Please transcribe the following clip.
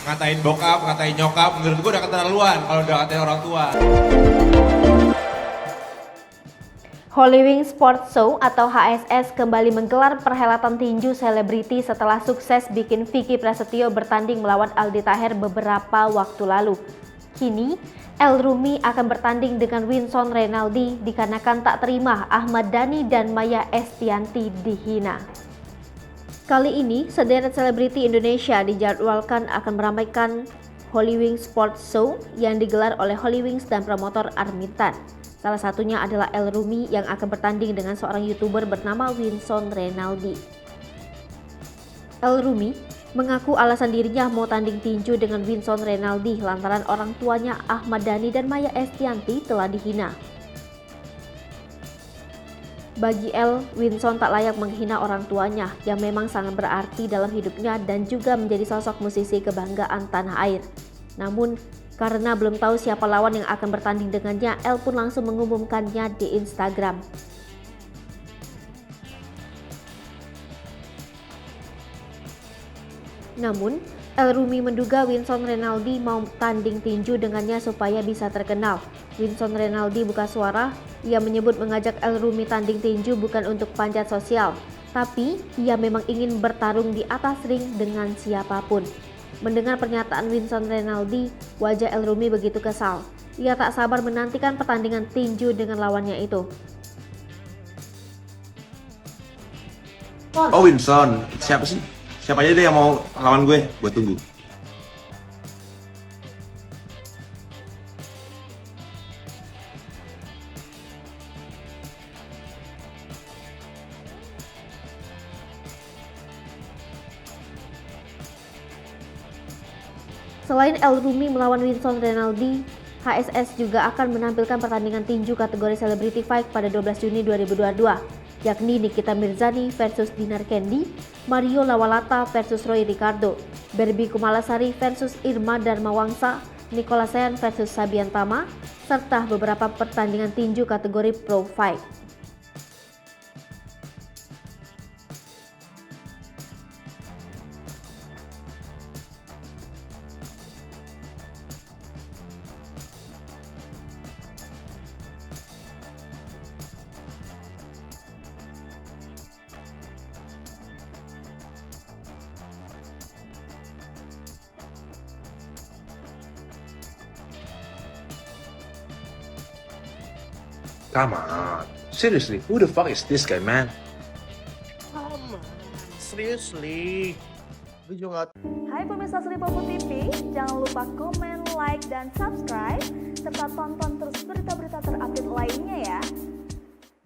ngatain bokap, ngatain nyokap, menurut gue udah keterlaluan kalau udah ngatain orang tua. Holywings Sports Show atau HSS kembali menggelar perhelatan tinju selebriti setelah sukses bikin Vicky Prasetyo bertanding melawan Aldi Taher beberapa waktu lalu. Kini, El Rumi akan bertanding dengan Winson Renaldi dikarenakan tak terima Ahmad Dhani dan Maya Estianty dihina. Kali ini, sederet selebriti Indonesia dijadwalkan akan meramaikan Holywings Sports Show yang digelar oleh Holywings dan promotor Armintan. Salah satunya adalah El Rumi yang akan bertanding dengan seorang YouTuber bernama Winson Renaldi. El Rumi mengaku alasan dirinya mau tanding tinju dengan Winson Renaldi lantaran orang tuanya Ahmad Dhani dan Maya Estianty telah dihina. Bagi El, Winson tak layak menghina orang tuanya yang memang sangat berarti dalam hidupnya dan juga menjadi sosok musisi kebanggaan tanah air. Namun, karena belum tahu siapa lawan yang akan bertanding dengannya, El pun langsung mengumumkannya di Instagram. Namun, El Rumi menduga Winson Renaldi mau tanding tinju dengannya supaya bisa terkenal. Winson Renaldi buka suara, ia menyebut mengajak El Rumi tanding tinju bukan untuk panjat sosial, tapi ia memang ingin bertarung di atas ring dengan siapapun. Mendengar pernyataan Winson Renaldi, wajah El Rumi begitu kesal. Ia tak sabar menantikan pertandingan tinju dengan lawannya itu. Oh Winson, siapa sih? Siapa aja deh yang mau lawan gue tunggu. Selain El Rumi melawan Winson Renaldi, HSS juga akan menampilkan pertandingan tinju kategori Celebrity Fight pada 12 Juni 2022, yakni Nikita Mirzani versus Dinar Kendi, Mario Lawalata versus Roy Ricardo, Barbie Kumalasari versus Irma Darmawangsa, Nicola Sean versus Sabian Tama, serta beberapa pertandingan tinju kategori Pro Fight. Come on, seriously, who the fuck is this guy, man? Come on, seriously. Gue juga Hai pemirsa Selipopo TV, jangan lupa komen, like, dan subscribe, serta tonton terus berita-berita terupdate lainnya